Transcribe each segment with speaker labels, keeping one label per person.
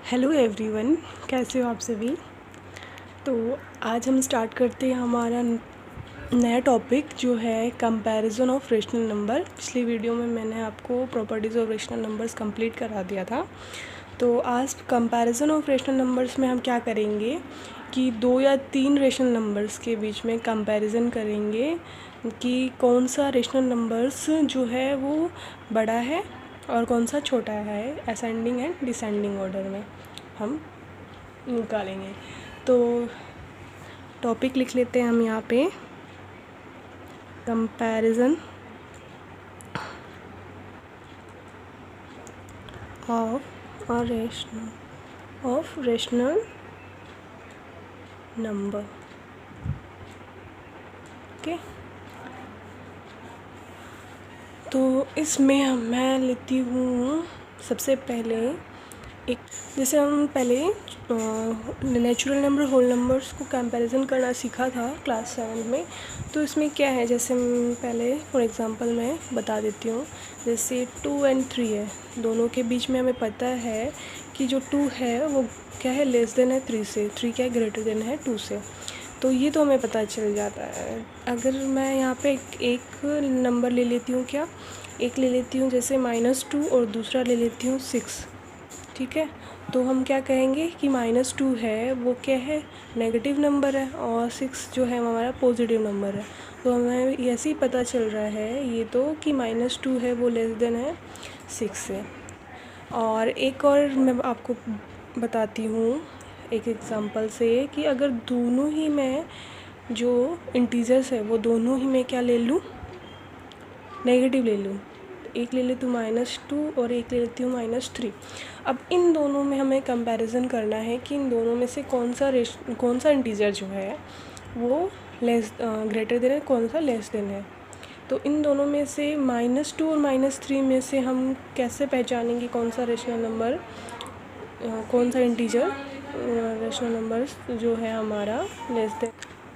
Speaker 1: Hello everyone, कैसे हो आप सभी। तो आज हम स्टार्ट करते हैं हमारा नया टॉपिक जो है कंपैरिजन ऑफ रेशनल नंबर। पिछली वीडियो में मैंने आपको properties of rational numbers complete करा दिया था। तो आज कंपैरिजन ऑफ रेशनल नंबर्स में हम क्या करेंगे कि 2 या 3 रेशनल नंबर्स के बीच में कंपैरिजन करेंगे कि कौन सा रेशनल नंबर्स जो है वो बड़ा है और कौन सा छोटा है। असेंडिंग एंड डिसेंडिंग ऑर्डर में हम निकालेंगे। तो टॉपिक लिख लेते हैं हम यहाँ पे, comparison of rational number. Okay, तो इसमें मैं लेती हूँ सबसे पहले एक, जैसे हम पहले नेचुरल नंबर होल नंबर्स को कंपैरिजन करना सीखा था क्लास 7 में। तो इसमें क्या है, जैसे हम पहले फॉर एग्जांपल मैं बता देती हूँ। जैसे 2 और 3 है, दोनों के बीच में हमें पता है कि जो 2 है वो क्या है, लेस देन है 3 से, 3 क्या है, ग्रेटर देन है 2 से। तो ये तो हमें पता चल जाता है। अगर मैं यहाँ पे एक नंबर ले लेती हूँ, क्या एक ले लेती हूँ जैसे -2 और दूसरा ले लेती हूँ 6, ठीक है। तो हम क्या कहेंगे कि -2 है वो क्या है, नेगेटिव नंबर है, और 6 जो है हमारा पॉजिटिव नंबर है। तो हमें ऐसे ही पता चल रहा है ये तो कि -2 है वो लेस देन है 6 से। और एक और मैं आपको बताती हूँ एक एग्ज़ाम्पल से कि अगर दोनों ही मैं जो इंटीजर्स है वो दोनों ही मैं क्या ले लूँ, नेगेटिव ले लूँ। एक ले लेती हूँ -2 और एक ले लेती हूँ -3। अब इन दोनों में हमें कंपैरिजन करना है कि इन दोनों में से कौन सा इंटीजर जो है वो ग्रेटर देन है, कौन सा लेस देन है। तो इन दोनों में से -2 और -3 में से हम कैसे पहचानेंगे कौन सा रेशनल नंबर, कौन सा इंटीजर रेशनल नंबर जो है हमारा लेस देन।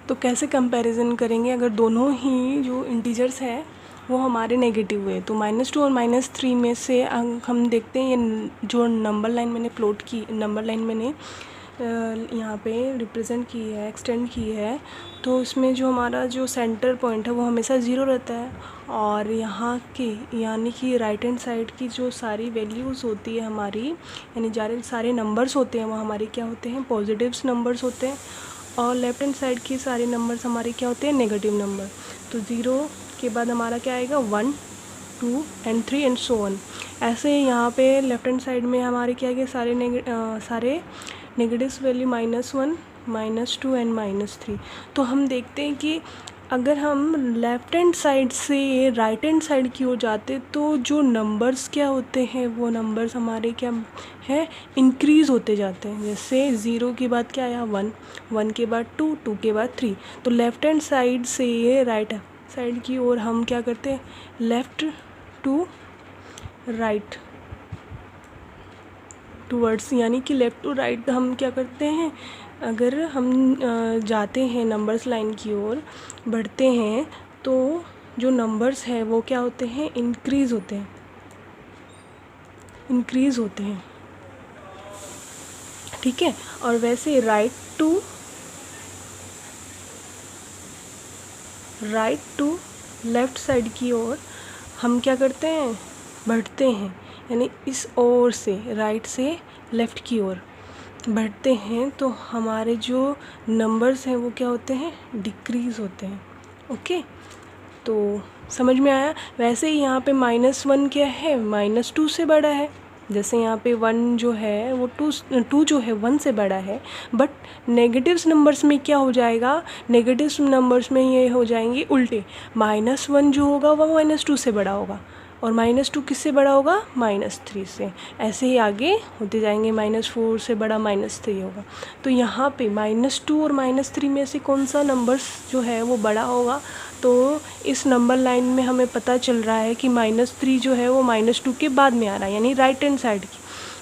Speaker 1: तो कैसे कंपैरिजन करेंगे अगर दोनों ही जो इंटीजर्स हैं वो हमारे नेगेटिव हुए। तो -2 और -3 में से हम देखते हैं, ये जो नंबर लाइन मैंने प्लॉट की, नंबर लाइन मैंने यहाँ पे रिप्रेजेंट की है, एक्सटेंड की है। तो उसमें जो हमारा जो सेंटर पॉइंट है वो हमेशा 0 रहता है, और यहाँ के यानी कि राइट हैंड साइड की जो सारी वैल्यूज़ होती है हमारी, यानी सारे नंबर्स होते हैं वो हमारे क्या होते हैं, पॉजिटिव्स नंबर्स होते हैं। और लेफ्ट हैंड साइड के सारे नंबर्स हमारे क्या होते हैं, नेगेटिव नंबर। तो 0 के बाद हमारा क्या आएगा, 1, 2 एंड 3 एंड सो ऑन। ऐसे यहाँ पे लेफ्ट हैंड साइड में हमारे क्या है, सारे नेगेटिव्स वैल्यू -1, -2 एंड -3। तो हम देखते हैं कि अगर हम लेफ़्ट हैंड साइड से राइट हैंड साइड की ओर जाते तो जो नंबर्स क्या होते हैं, वो नंबर्स हमारे क्या है, इंक्रीज़ होते जाते हैं। जैसे 0 के बाद क्या आया, 1, 1 के बाद 2, 2 के बाद 3। तो लेफ़्ट हैंड साइड से राइट साइड की ओर हम क्या करते हैं, लेफ़्ट टू राइट टूवर्ड्स, यानी कि लेफ़्ट टू राइट हम क्या करते हैं, अगर हम जाते हैं नंबर्स लाइन की ओर बढ़ते हैं तो जो नंबर्स हैं वो क्या होते हैं, इंक्रीज़ होते हैं, ठीक है। और वैसे राइट टू लेफ़्ट साइड की ओर हम क्या करते हैं, बढ़ते हैं, यानी इस ओर से राइट से लेफ़्ट की ओर बढ़ते हैं। तो हमारे जो नंबर्स हैं वो क्या होते हैं, डिक्रीज़ होते हैं। ओके, तो समझ में आया। वैसे ही यहाँ पे -1 क्या है, -2 से बड़ा है। जैसे यहाँ पे 1 जो है वो 2 जो है 1 से बड़ा है। बट नेगेटिव्स नंबर्स में क्या हो जाएगा, नेगेटिव्स नंबर्स में ये हो जाएंगे उल्टे। -1 जो होगा वो -2 से बड़ा होगा, और -2 किससे बड़ा होगा, -3 से। ऐसे ही आगे होते जाएंगे, -4 से बड़ा -3 होगा। तो यहाँ पे -2 और -3 में से कौन सा नंबर्स जो है वो बड़ा होगा। तो इस नंबर लाइन में हमें पता चल रहा है कि -3 जो है वो -2 के बाद में आ रहा है, यानी राइट हैंड साइड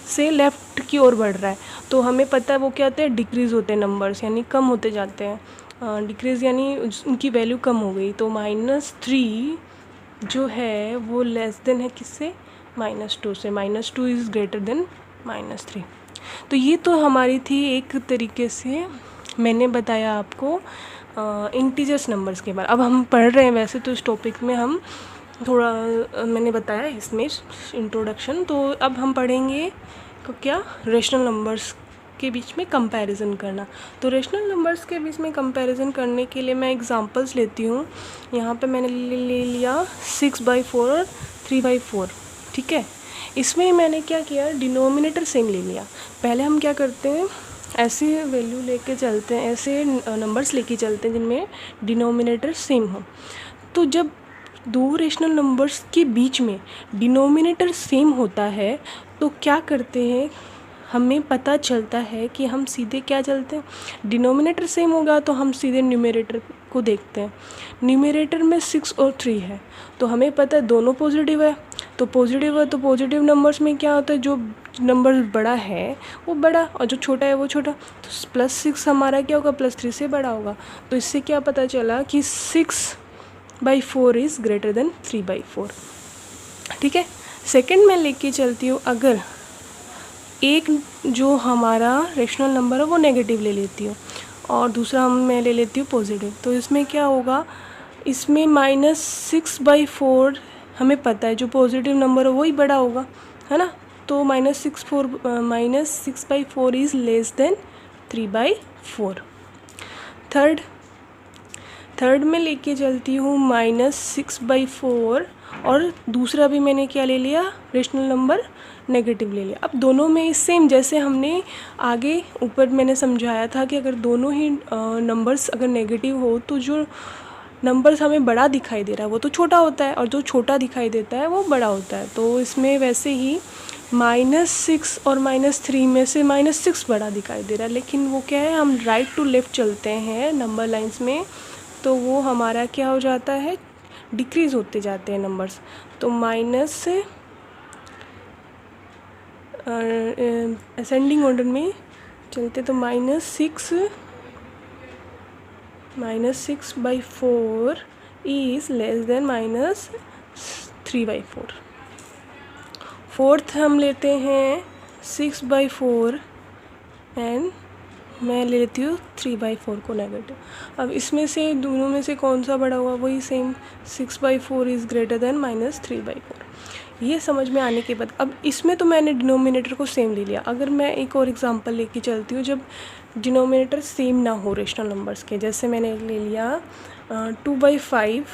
Speaker 1: से लेफ़्ट की ओर बढ़ रहा है। तो हमें पता है वो क्या होते हैं, डिक्रीज़ होते हैं नंबर्स, यानी कम होते जाते हैं। डिक्रीज़ यानी उनकी वैल्यू कम हो गई। तो -3 जो है वो लेस देन है किससे, -2 से। -2 इज़ ग्रेटर देन -3। तो ये तो हमारी थी एक तरीके से, मैंने बताया आपको इंटीजर्स नंबर्स के बारे। अब हम पढ़ रहे हैं वैसे तो इस टॉपिक में हम थोड़ा मैंने बताया इसमें इंट्रोडक्शन। तो अब हम पढ़ेंगे क्या, रेशनल नंबर्स के बीच में कंपैरिजन करना। तो रेशनल नंबर्स के बीच में कंपैरिजन करने के लिए मैं एग्जांपल्स लेती हूँ। यहाँ पे मैंने ले लिया 6/4 और 3/4, ठीक है। इसमें मैंने क्या किया, डिनोमिनेटर सेम ले लिया। पहले हम क्या करते हैं, ऐसे वैल्यू लेके चलते हैं, ऐसे नंबर्स लेके चलते हैं जिनमें डिनोमिनेटर सेम हो। तो जब दो रेशनल नंबर्स के बीच में डिनोमिनेटर सेम होता है तो क्या करते हैं, हमें पता चलता है कि हम सीधे क्या चलते हैं, डिनोमिनेटर सेम होगा तो हम सीधे न्यूमरेटर को देखते हैं। न्यूमरेटर में 6 और 3 है तो हमें पता है दोनों पॉजिटिव है, तो पॉजिटिव है तो पॉजिटिव नंबर्स में क्या होता है, जो नंबर बड़ा है वो बड़ा और जो छोटा है वो छोटा। तो +6 हमारा क्या होगा, +3 से बड़ा होगा। तो इससे क्या पता चला कि 6/4 इज़ ग्रेटर देन 3/4, ठीक है। सेकंड मैं लेके चलती हूँ, अगर एक जो हमारा रेशनल नंबर है वो नेगेटिव ले लेती हूँ और दूसरा मैं ले लेती हूँ पॉजिटिव, तो इसमें क्या होगा, इसमें -6/4 हमें पता है जो पॉजिटिव नंबर है वही बड़ा होगा, है ना। तो -6/4 इज़ लेस देन 3/4। थर्ड में लेके चलती हूँ -6/4 और दूसरा भी मैंने क्या ले लिया, रेशनल नंबर नेगेटिव ले लिया। अब दोनों में सेम, जैसे हमने आगे ऊपर मैंने समझाया था कि अगर दोनों ही नंबर्स अगर नेगेटिव हो तो जो नंबर्स हमें बड़ा दिखाई दे रहा है वो तो छोटा होता है और जो छोटा दिखाई देता है वो बड़ा होता है। तो इसमें वैसे ही -6 और -3 में से -6 बड़ा दिखाई दे रहा है, लेकिन वो क्या है, हम राइट टू लेफ़्ट चलते हैं नंबर लाइंस में तो वो हमारा क्या हो जाता है, डिक्रीज़ होते जाते हैं नंबर्स। तो असेंडिंग ऑर्डर में चलते तो -6/4 इज़ लेस देन -3/4। फोर्थ हम लेते हैं 6/4 एंड मैं ले लेती हूँ 3/4 को नेगेटिव। अब इसमें से दोनों में से कौन सा बड़ा हुआ, वही सेम 6/4 इज़ ग्रेटर देन -3/4। ये समझ में आने के बाद अब इसमें तो मैंने डिनोमिनेटर को सेम ले लिया। अगर मैं एक और एग्जांपल लेके चलती हूँ जब डिनोमिनेटर सेम ना हो रेशनल नंबर्स के, जैसे मैंने ले लिया 2/5,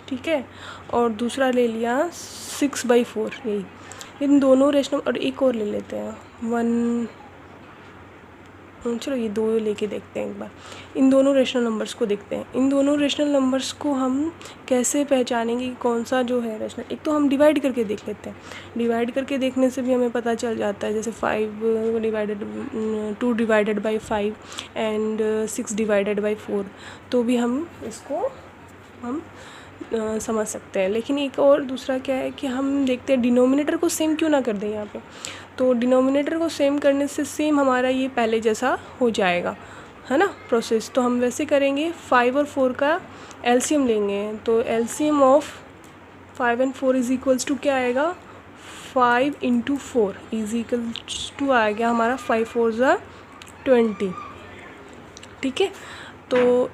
Speaker 1: ठीक है, और दूसरा ले लिया 6/4, यही इन दोनों रेशनल, और एक और ले लेते हैं 1, चलो ये दो लेके देखते हैं एक बार। इन दोनों रेशनल नंबर्स को देखते हैं। इन दोनों रेशनल नंबर्स को हम कैसे पहचानेंगे कि कौन सा जो है रेशनल, एक तो हम डिवाइड करके देख लेते हैं। डिवाइड करके देखने से भी हमें पता चल जाता है, जैसे 2 divided by 5 and 6 divided by 4, तो भी हम इसको समझ सकते हैं। लेकिन एक और दूसरा क्या है कि हम देखते हैं डिनोमिनेटर को सेम क्यों ना कर दें यहाँ पे। तो डिनोमिनेटर को सेम करने से सेम हमारा ये पहले जैसा हो जाएगा, है ना प्रोसेस। तो हम वैसे करेंगे, 5 और 4 का एलसीएम लेंगे। तो LCM of 5 and 4 is equals to क्या आएगा, 5 × 4 इज इक्वल्स टू आ गया हमारा 5 4 ज़ा 20, ठीक है। तो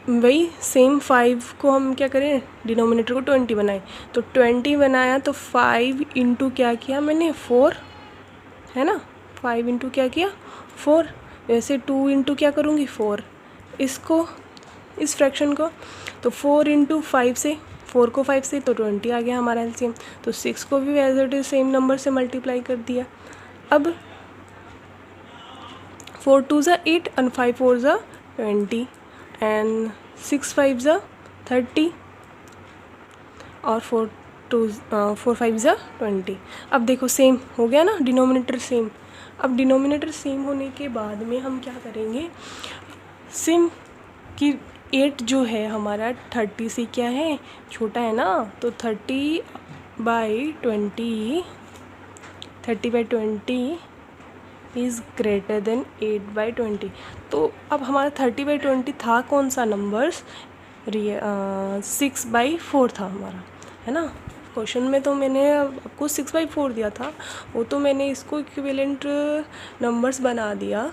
Speaker 1: वही सेम 5 को हम क्या करें, डिनोमिनेटर को 20 बनाएं। तो 20 बनाया तो 5 × क्या किया मैंने, 4, है ना। 5 × क्या किया, 4। वैसे 2 × क्या करूँगी, 4। इसको, इस फ्रैक्शन को, तो 4 × 5 से, 4 को 5 से, तो 20 आ गया हमारा एलसीएम। तो 6 को भी as it is same number से मल्टीप्लाई कर दिया। अब 4 2 ज़ा 8 and 5 4 ज़ा 20 एंड 6 5 ज़ा 30 और 4 5 ज़ा 20। अब देखो सेम हो गया ना, डिनोमिनेटर सेम। अब डिनोमिनेटर सेम होने के बाद में हम क्या करेंगे, सेम कि 8 जो है हमारा 30 से क्या है, छोटा है ना। तो 30/20 इज़ ग्रेटर देन 8/20। तो अब हमारा 30/20 था कौन सा नंबर्स, 6/4 था हमारा, है ना। क्वेश्चन में तो मैंने आपको 6/4 दिया था, वो तो मैंने इसको इक्विवेलेंट नंबर्स बना दिया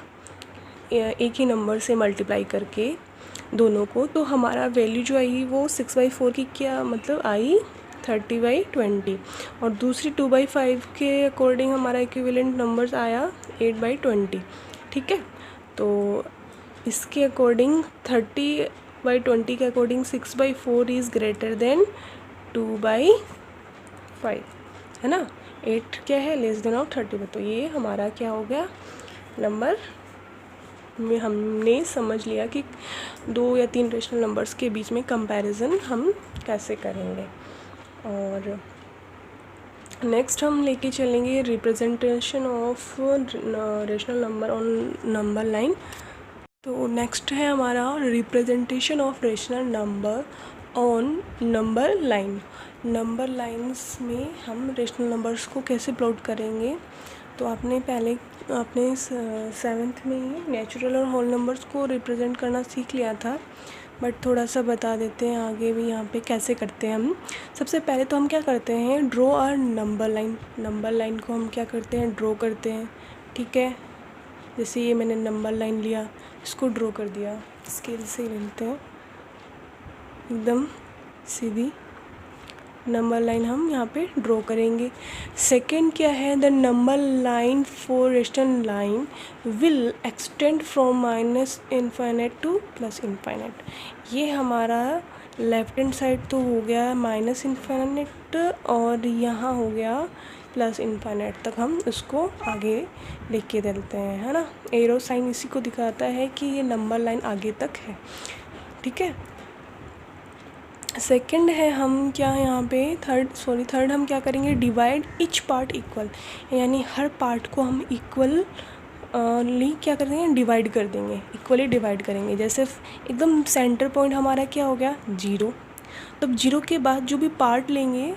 Speaker 1: एक ही नंबर से मल्टीप्लाई करके दोनों को। तो हमारा वैल्यू जो आई वो 6/4 की क्या मतलब आई 30/20, और दूसरी 2/5 के अकॉर्डिंग हमारा इक्विवेलेंट नंबर्स आया 8/20। ठीक है, तो इसके अकॉर्डिंग 30/20 के अकॉर्डिंग 6/4 इज़ ग्रेटर देन 2/5, है ना। 8 क्या है, लेस देन ऑफ 30। तो ये हमारा क्या हो गया नंबर में हमने समझ लिया कि 2 या 3 रेशनल नंबर्स के बीच में कंपैरिजन हम कैसे करेंगे। और नेक्स्ट हम लेके चलेंगे representation of rational number on number line. तो नेक्स्ट है हमारा representation of rational number on number line. Number lines में हम रेशनल नंबर्स को कैसे प्लॉट करेंगे। तो आपने पहले अपने 7th में ही नेचुरल और होल नंबर्स को रिप्रेजेंट करना सीख लिया था, बट थोड़ा सा बता देते हैं आगे भी यहाँ पे कैसे करते हैं हम। सबसे पहले तो हम क्या करते हैं, draw our number line. Number line को हम क्या करते हैं, ड्रॉ करते हैं। ठीक है, जैसे ये मैंने नंबर लाइन लिया, इसको ड्रॉ कर दिया, स्केल से ही लेते हैं, एकदम सीधी नंबर लाइन हम यहाँ पे ड्रॉ करेंगे। सेकंड क्या है, the number line for rational line will extend from -∞ to +∞। ये हमारा लेफ्ट हैंड साइड तो हो गया -∞, और यहाँ हो गया +∞ तक हम इसको आगे लेके देते हैं, है ना। एरो साइन इसी को दिखाता है कि ये नंबर लाइन आगे तक है। ठीक है, सेकंड है हम क्या यहाँ पे थर्ड हम क्या करेंगे, डिवाइड इच पार्ट इक्वल, यानी हर पार्ट को हम इक्वल क्या कर देंगे, डिवाइड कर देंगे, इक्वली डिवाइड करेंगे। जैसे एकदम सेंटर पॉइंट हमारा क्या हो गया 0, तब 0 के बाद जो भी पार्ट लेंगे,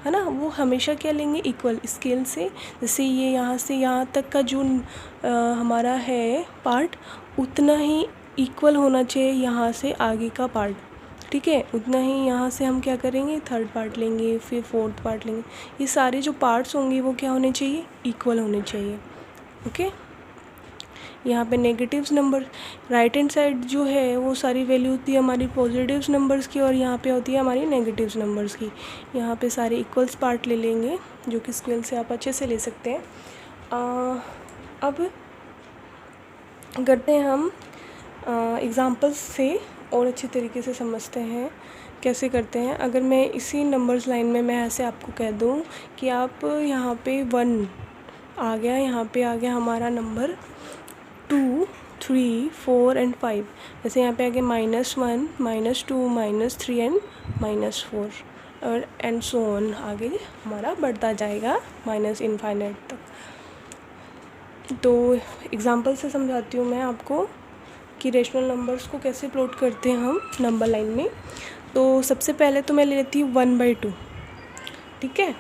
Speaker 1: है ना, वो हमेशा क्या लेंगे, इक्वल स्केल से। जैसे ये यहाँ से यहाँ तक का जो हमारा है पार्ट, उतना ही इक्वल होना चाहिए यहाँ से आगे का पार्ट। ठीक है, उतना ही यहाँ से हम क्या करेंगे, थर्ड पार्ट लेंगे, फिर फोर्थ पार्ट लेंगे। ये सारे जो पार्ट्स होंगे वो क्या होने चाहिए, इक्वल होने चाहिए। ओके, यहाँ पे negatives number right hand side जो है वो सारी वैल्यू होती है हमारी पॉजिटिव्स नंबर्स की, और यहाँ पे होती है हमारी नेगेटिव्स नंबर्स की। यहाँ पे सारे इक्वल्स पार्ट ले लेंगे, जो कि स्केल से आप अच्छे से ले सकते हैं। अब करते हैं हम एग्ज़ाम्पल्स से और अच्छे तरीके से समझते हैं कैसे करते हैं। अगर मैं इसी नंबर्स लाइन में मैं ऐसे आपको कह दूँ कि आप यहाँ पे 1 आ गया, यहाँ पे आ गया हमारा नंबर 2, 3, 4 एंड 5। जैसे यहाँ पे आ गया -1, -2, -3 एंड -4, और एंड सो ऑन, आगे हमारा बढ़ता जाएगा -∞ तक। तो एग्ज़ाम्पल से समझाती हूँ मैं आपको कि रेशनल नंबर्स को कैसे प्लॉट करते हैं हम नंबर लाइन में। तो सबसे पहले तो मैं ले लेती हूँ 1/2। ठीक है,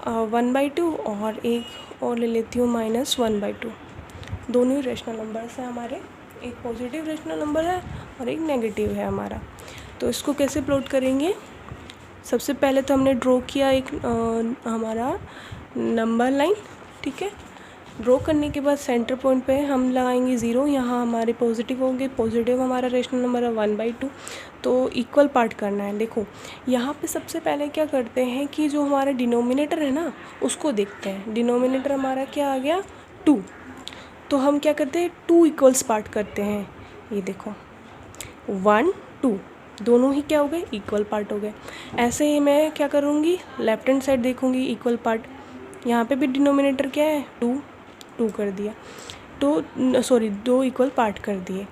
Speaker 1: 1/2, और एक और ले लेती हूँ -1/2। दोनों ही रेशनल नंबर्स हैं हमारे, एक पॉजिटिव रेशनल नंबर है और एक नेगेटिव है हमारा। तो इसको कैसे प्लॉट करेंगे, सबसे पहले तो हमने ड्रॉ किया एक हमारा नंबर लाइन। ठीक है, ड्रॉ करने के बाद सेंटर पॉइंट पे हम लगाएंगे 0, यहाँ हमारे पॉजिटिव होंगे, पॉजिटिव हमारा रेशनल नंबर है 1/2। तो इक्वल पार्ट करना है। देखो यहाँ पे सबसे पहले क्या करते हैं कि जो हमारा डिनोमिनेटर है ना, उसको देखते हैं। डिनोमिनेटर हमारा क्या आ गया 2, तो हम क्या करते हैं 2 इक्वल्स पार्ट करते हैं। ये देखो 1, 2 दोनों ही क्या हो गए, इक्वल पार्ट हो गए। ऐसे ही मैं क्या करूँगी, लेफ्ट हैंड साइड देखूँगी इक्वल पार्ट। यहाँ पे भी डिनोमिनेटर क्या है 2 कर दिया, तो 2 इक्वल पार्ट कर दिए।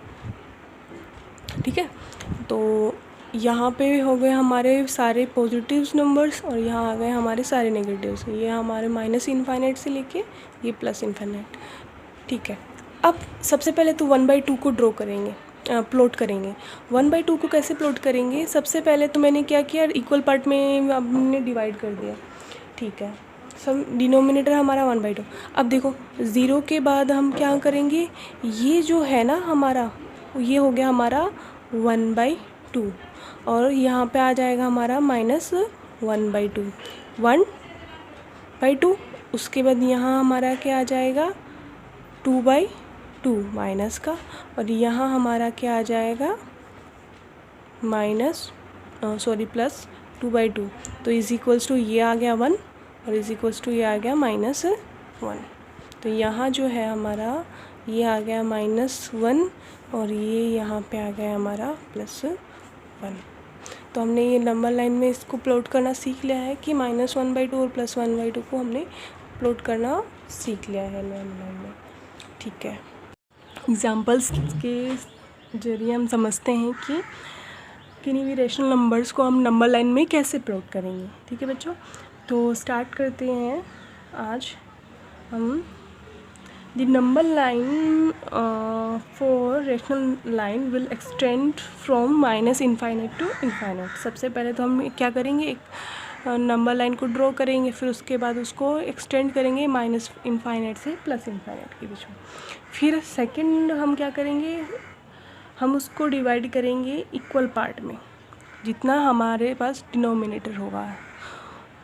Speaker 1: ठीक है, तो यहाँ पे हो गए हमारे सारे पॉजिटिव्स नंबर्स, और यहाँ आ गए हमारे सारे नेगेटिव्स। ये हमारे -∞ से लेके ये +∞। ठीक है, अब सबसे पहले तो 1/2 को ड्रॉ करेंगे, प्लॉट करेंगे। 1/2 को कैसे प्लॉट करेंगे, सबसे पहले तो मैंने क्या किया, इक्वल पार्ट में हमने डिवाइड कर दिया। ठीक है, सब डिनोमिनेटर हमारा 1/2। अब देखो 0 के बाद हम क्या करेंगे, ये जो है ना हमारा, ये हो गया हमारा 1/2, और यहाँ पे आ जाएगा हमारा -1/2। 1/2। उसके बाद यहाँ हमारा क्या आ जाएगा 2/2 माइनस का, और यहाँ हमारा क्या आ जाएगा प्लस 2/2। तो इज इक्वल्स टू ये आ गया 1 और इज इक्वल्स टू ये आ गया -1। तो यहाँ जो है हमारा ये आ गया -1 और ये यहाँ पे आ गया हमारा +1। तो हमने ये नंबर लाइन में इसको प्लॉट करना सीख लिया है कि -1/2 और +1/2 को हमने प्लॉट करना सीख लिया है नंबर लाइन में। ठीक है, एग्जांपल्स के जरिए हम समझते हैं कि किन्हीं भी रेशनल नंबर्स को हम नंबर लाइन में कैसे प्लॉट करेंगे। ठीक है बच्चों, तो स्टार्ट करते हैं। आज हम the number line for rational line will extend from -infinite to infinite. सबसे पहले तो हम क्या करेंगे, एक नंबर लाइन को ड्रॉ करेंगे, फिर उसके बाद उसको एक्सटेंड करेंगे -इनफाइनाइट से +इनफाइनाइट के बीच में। फिर सेकंड हम क्या करेंगे, हम उसको डिवाइड करेंगे इक्वल पार्ट में। जितना हमारे पास डिनोमिनेटर होगा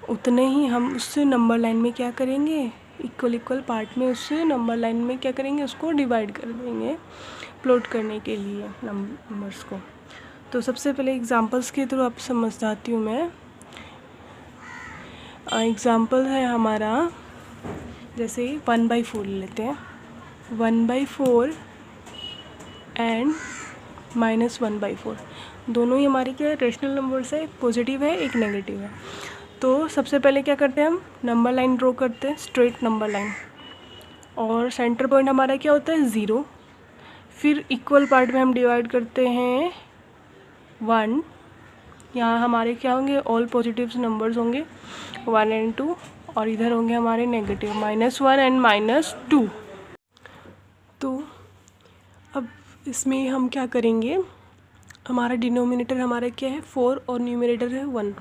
Speaker 1: उतने ही हम उस नंबर लाइन में क्या करेंगे, इक्वल पार्ट में उस नंबर लाइन में क्या करेंगे, उसको डिवाइड कर देंगे प्लॉट करने के लिए नंबर्स को। तो सबसे पहले एग्जांपल्स के थ्रू आप समझाती हूँ मैं। एग्जांपल है हमारा, जैसे 1/4 लेते हैं। 1/4 एंड -1/4 दोनों ही हमारे क्या रेशनल नंबर्स है, एक पॉजिटिव है एक नेगेटिव है। तो सबसे पहले क्या करते हैं, हम नंबर लाइन ड्रॉ करते हैं, स्ट्रेट नंबर लाइन, और सेंटर पॉइंट हमारा क्या होता है 0। फिर इक्वल पार्ट में हम डिवाइड करते हैं 1। यहाँ हमारे क्या होंगे, ऑल पॉजिटिव नंबर्स होंगे 1 और 2, और इधर होंगे हमारे नेगेटिव -1 एंड -2। तो अब इसमें हम क्या करेंगे, हमारा डिनोमिनेटर हमारा क्या है 4 और न्यूमरेटर है 1।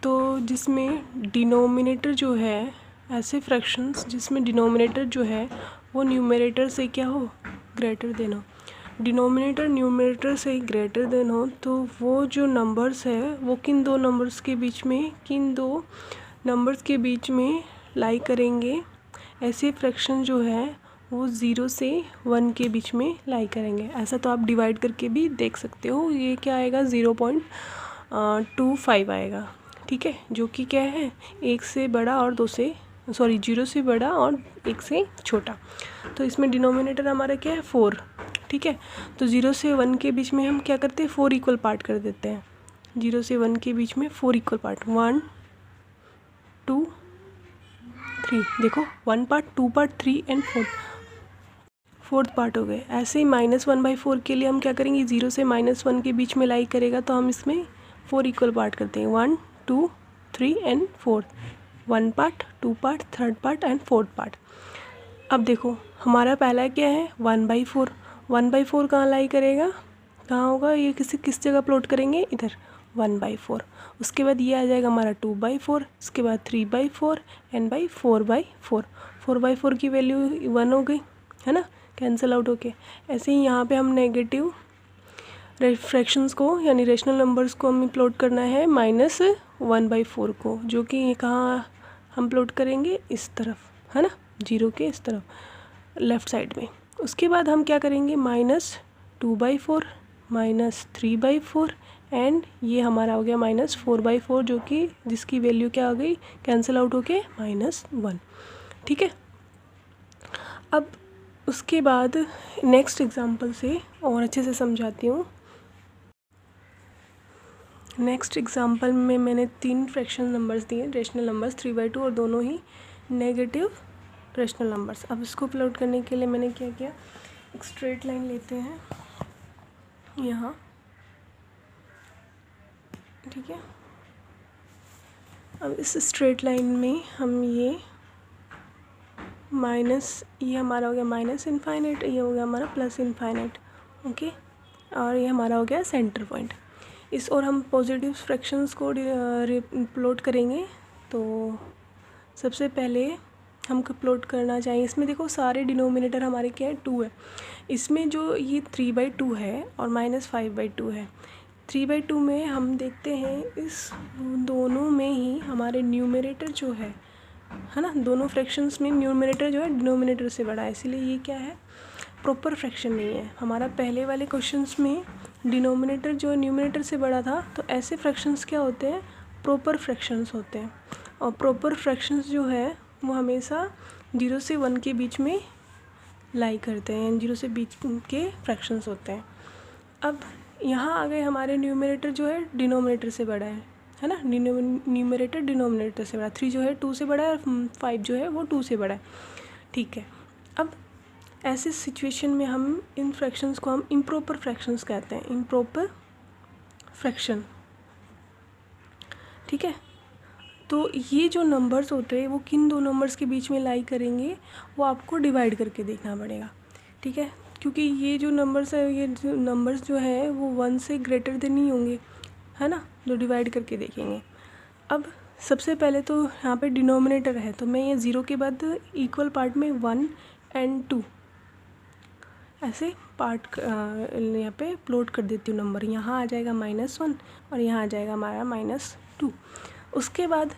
Speaker 1: तो जिसमें डिनोमिनेटर जो है, ऐसे फ्रैक्शंस जिसमें डिनोमिनेटर जो है वो न्यूमरेटर से क्या हो, ग्रेटर देन हो। डिनोमिनेटर न्यूमरेटर से ग्रेटर देन हो तो वो जो नंबर्स है वो किन दो नंबर्स के बीच में लाई करेंगे। ऐसे फ्रैक्शन जो है वो 0 से 1 के बीच में लाई करेंगे। ऐसा तो आप डिवाइड करके भी देख सकते हो। ये क्या आएगा 0.25 आएगा। ठीक है, जो कि क्या है 1 से बड़ा और 0 से बड़ा और 1 से छोटा। तो इसमें डिनोमिनेटर हमारा क्या है 4। ठीक है, तो 0 से 1 के बीच में हम क्या करते हैं 4 इक्वल पार्ट कर देते हैं। 0 से 1 के बीच में 4 इक्वल पार्ट, 1 2 3, देखो 1 part 2 part 3 and 4th part हो गए। ऐसे ही -1/4 के लिए हम क्या करेंगे, 0 से -1 के बीच में लाई करेगा तो हम इसमें 4 इक्वल पार्ट करते हैं, 1 2 3 and 4, 1 part 2 part 3rd part and 4th part. अब देखो हमारा पहला क्या है 1/4। 1/4 कहाँ लाई करेगा, कहाँ होगा, ये किस जगह प्लॉट करेंगे, इधर 1/4। उसके बाद ये आ जाएगा हमारा 2/4, इसके बाद 3/4 एंड 4/4। 4/4 की वैल्यू 1 हो गई है ना, कैंसिल आउट होके। ऐसे ही यहाँ पे हम नेगेटिव फ्रैक्शंस को यानी रेशनल नंबर्स को हमें प्लॉट करना है -1/4 को, जो कि कहाँ हम प्लॉट करेंगे, इस तरफ है ना, 0 के इस तरफ लेफ़्ट साइड में। उसके बाद हम क्या करेंगे -2/4 -3/4 एंड ये हमारा हो गया -4/4, जो कि जिसकी वैल्यू क्या आ गई, कैंसिल आउट होके -1। ठीक है, अब उसके बाद नेक्स्ट एग्जांपल से और अच्छे से समझाती हूँ। नेक्स्ट एग्जांपल में मैंने 3 फ्रैक्शन नंबर्स दिए, रेशनल नंबर्स 3/2 और दोनों ही नेगेटिव रेशनल नंबर्स। अब इसको प्लॉट करने के लिए मैंने क्या किया, एक स्ट्रेट लाइन लेते हैं यहाँ। ठीक है, अब इस स्ट्रेट लाइन में हम ये हमारा हो गया -इनफाइनाइट, ये हो गया हमारा +इनफाइनाइट। ओके, और ये हमारा हो गया सेंटर पॉइंट। इस और हम पॉजिटिव फ्रैक्शंस को प्लॉट करेंगे। तो सबसे पहले हम प्लॉट करना चाहिए, इसमें देखो सारे डिनोमिनेटर हमारे क्या है 2 है। इसमें जो ये 3/2 है और -5/2 है, 3/2 में हम देखते हैं इस दोनों में ही हमारे न्यूमरेटर जो है ना, दोनों फ्रैक्शंस में न्यूमरेटर जो है डिनोमिनेटर से बड़ा है, इसीलिए ये क्या है, प्रॉपर फ्रैक्शन नहीं है। हमारा पहले वाले क्वेश्चंस में डिनोमिनेटर जो है न्यूमरेटर से बड़ा था, तो ऐसे फ्रैक्शंस क्या होते हैं, प्रॉपर फ्रैक्शंस होते हैं। और प्रॉपर फ्रैक्शंस जो है वो हमेशा 0 से 1 के बीच में लाई करते हैं, 0 से बीच के फ्रैक्शंस होते हैं। अब यहाँ आ गए हमारे न्यूमरेटर जो है डिनोमिनेटर से बड़ा है ना, न्यूमरेटर डिनोमिनेटर से बड़ा, 3 जो है 2 से बड़ा है, 5 जो है वो 2 से बड़ा है, ठीक है। अब ऐसे सिचुएशन में हम इन फ्रैक्शंस को हम इम्प्रॉपर फ्रैक्शंस कहते हैं, इम्प्रॉपर फ्रैक्शन, ठीक है। तो ये जो नंबर्स होते हैं वो किन दो नंबर्स के बीच में लाई करेंगे, वो आपको डिवाइड करके देखना पड़ेगा, ठीक है। क्योंकि ये जो नंबर्स है, ये जो नंबर्स जो है वो 1 से ग्रेटर देन नहीं होंगे, है ना, जो डिवाइड करके देखेंगे। अब सबसे पहले तो यहाँ पे डिनोमिनेटर है, तो मैं ये 0 के बाद इक्वल पार्ट में 1 और 2 ऐसे पार्ट यहाँ पे प्लॉट कर देती हूँ नंबर। यहाँ आ जाएगा -1 और यहाँ आ जाएगा हमारा -2। उसके बाद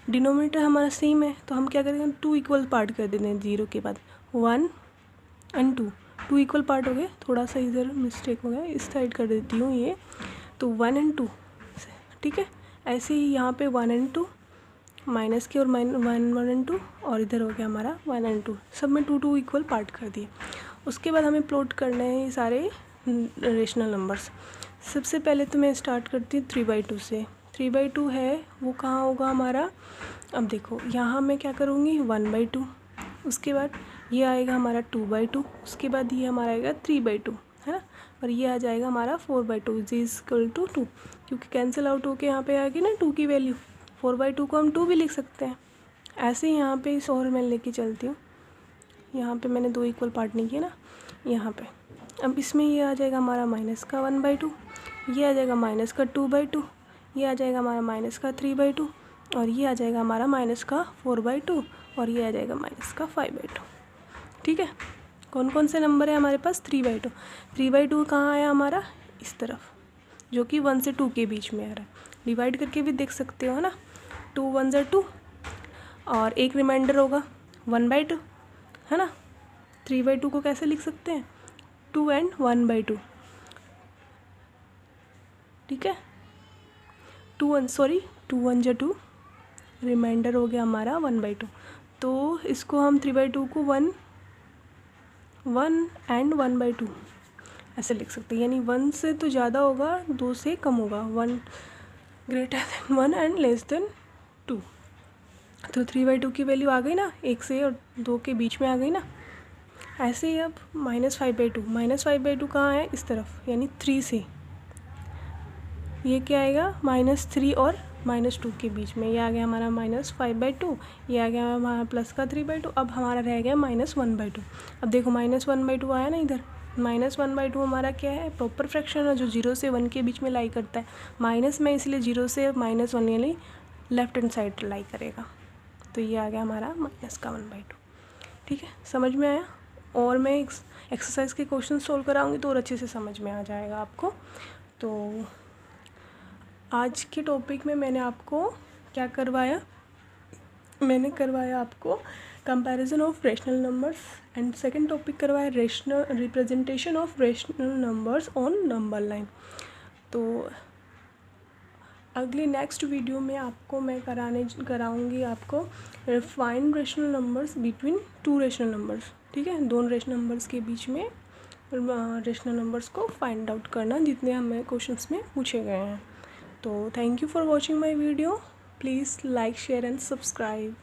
Speaker 1: डिनोमिनेटर हमारा सेम है, तो हम क्या करेंगे, 2 इक्वल पार्ट कर देते हैं 0 के बाद, 1 और 2 इक्वल पार्ट हो गए। थोड़ा सा इधर मिस्टेक हो गया, इस साइड कर देती हूँ ये, तो 1 और 2, ठीक है। ऐसे ही यहाँ पे 1 और 2 माइनस के और 1 और 2, और इधर हो गया हमारा 1 और 2, सब में 2 इक्वल पार्ट कर दिए। उसके बाद हमें प्लॉट करना है ये सारे रेशनल नंबर्स। सबसे पहले तो मैं स्टार्ट करती हूँ 3/2 से। 3/2 है वो कहाँ होगा हमारा, अब देखो यहाँ मैं क्या करूँगी, 1/2, उसके बाद ये आएगा हमारा 2/2, उसके बाद ये हमारा आएगा 3/2, है ना, और ये आ जाएगा हमारा 4/2 = 2, क्योंकि कैंसिल आउट होके यहाँ पे आ गई ना 2 की वैल्यू। 4/2 को हम 2 भी लिख सकते हैं। ऐसे ही यहाँ पे इस और मैं लेके चलती हूँ, यहाँ पे मैंने 2 इक्वल पार्ट नहीं किए ना यहाँ पे। अब इसमें ये आ जाएगा हमारा -1/2, ये आ जाएगा -2/2, ये आ जाएगा हमारा -3/2, और ये आ जाएगा हमारा -4/2, और ये आ जाएगा -5/2, ठीक है। कौन कौन से नंबर है हमारे पास, 3/2। 3/2 कहाँ आया हमारा, इस तरफ, जो कि 1 से 2 के बीच में आ रहा है। डिवाइड करके भी देख सकते हो ना, 2 1 = 2, और एक रिमाइंडर होगा 1/2, है ना। 3/2 को कैसे लिख सकते हैं, 2 और 1/2, ठीक है। 2 1 = 2, रिमाइंडर हो गया हमारा 1/2। तो इसको हम 3/2 को 1 और 1/2 ऐसे लिख सकते हैं, यानी 1 से तो ज़्यादा होगा, 2 से कम होगा, 1 > 1 और <2। तो 3/2 की वैल्यू आ गई ना, 1 से और 2 के बीच में आ गई ना। ऐसे ही अब -5/2, -5/2 कहाँ है, इस तरफ, यानी 3 से, ये क्या आएगा, -3 और -2 के बीच में, ये आ गया हमारा -5/2, ये आ गया हमारा प्लस का 3/2। अब हमारा रह गया -1/2। अब देखो -1/2 आया ना इधर, -1/2 हमारा क्या है, प्रॉपर फ्रैक्शन है जो 0 से 1 के बीच में लाई करता है। माइनस में इसलिए 0 से -1 यानी लेफ्ट हैंड साइड लाई करेगा, तो ये आ गया हमारा -1/2, ठीक है। समझ में आया, और मैं एक्सरसाइज के क्वेश्चन सोल्व कराऊंगी तो और अच्छे से समझ में आ जाएगा आपको। तो आज के टॉपिक में मैंने आपको क्या करवाया, मैंने करवाया आपको comparison of rational numbers, and second topic करवाया rational representation of rational numbers on number line. तो अगली नेक्स्ट वीडियो में आपको मैं कराऊंगी आपको find rational numbers between 2 rational numbers, ठीक है। दोनों रेशनल नंबर्स के बीच में रेशनल नंबर्स को फाइंड आउट करना, जितने हमें क्वेश्चंस में पूछे गए हैं। तो thank you for watching my video, please like share and subscribe.